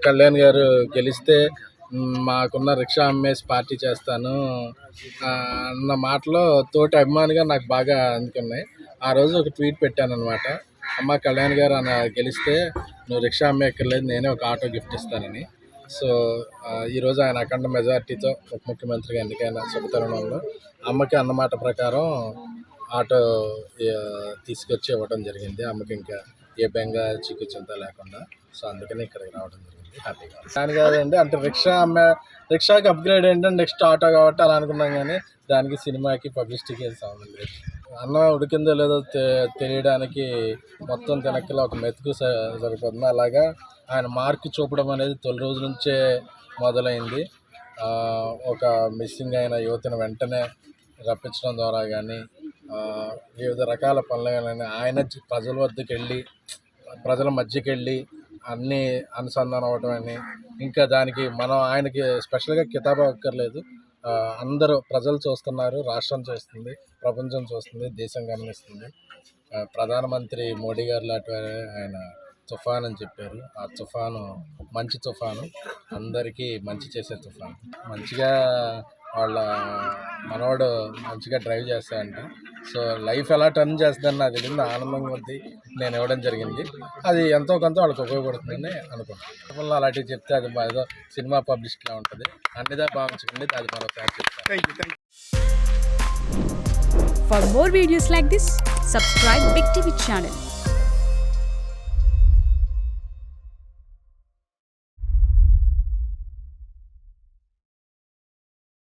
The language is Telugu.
కళ్యాణ్ గారు గెలిస్తే మాకున్న రిక్షా అమ్మేసి పార్టీ చేస్తాను అన్న మాటలో తోటి అభిమానిగా నాకు బాగా అందుకున్నాయి. ఆ రోజు ఒక ట్వీట్ పెట్టాను అనమాట. అమ్మ కళ్యాణ్ గారు గెలిస్తే నువ్వు రిక్షా అమ్మేక్కర్లేదు, నేనే ఒక ఆటో గిఫ్ట్ ఇస్తానని. సో ఈరోజు ఆయన అఖండ మెజార్టీతో ఉప ముఖ్యమంత్రిగా ఎన్నికైన శుభతరుణంలో అమ్మకి అన్నమాట ప్రకారం ఆటో తీసుకొచ్చి ఇవ్వడం జరిగింది. అమ్మకి ఇంకా ఏ బెంగ చిక్కు చింత లేకుండా. సో అందుకని ఇక్కడికి రావడం జరిగింది. హ్యాపీగా దాని కాదండి, అంటే రిక్షాకి అప్గ్రేడ్ ఏంటంటే నెక్స్ట్ ఆటో కాబట్టి అలా అనుకున్నాం, కానీ దానికి సినిమాకి పబ్లిసిటీకి ఏం సంబంధం లేదు. అన్నం ఉడికిందో లేదో తెలియడానికి మొత్తం తినక్కల ఒక మెతుకు సరిపోతుంది. అలాగా ఆయన మార్కు చూపడం అనేది తొలి రోజు నుంచే మొదలైంది. ఒక మిస్సింగ్ అయిన యువతను వెంటనే రప్పించడం ద్వారా కానీ, వివిధ రకాల పనులు కానీ ఆయన ప్రజల వద్దకు వెళ్ళి ప్రజల మధ్యకి వెళ్ళి అన్నీ అనుసంధానం అవ్వటం అని, ఇంకా దానికి మనం ఆయనకి స్పెషల్గా కితాబు అక్కర్లేదు. అందరూ ప్రజలు చూస్తున్నారు, రాష్ట్రం చూస్తుంది, ప్రపంచం చూస్తుంది, దేశం గమనిస్తుంది. ప్రధానమంత్రి మోడీ గారు లాంటి ఆయన తుఫాన్ అని చెప్పారు. ఆ తుఫాను మంచి తుఫాను, అందరికీ మంచి చేసే తుఫాను. మంచిగా వాళ్ళ మనవాడు మంచిగా డ్రైవ్ చేస్తాడంట. సో లైఫ్ ఎలా టర్న్ చేస్తుందని నాకు తెలియదు, ఆనందంగా ఉంది, నేను ఇవ్వడం జరిగింది. అది ఎంతో కొంత వాళ్ళకి ఉపయోగపడుతుందని అనుకుంటున్నాను. అలాంటివి చెప్తే అది ఏదో సినిమా పబ్లిసిటీలా ఉంటుంది. అన్నిదా భావించకండి, అది మరొకసారి చెప్తాను. For more videos like this, subscribe Big TV channel.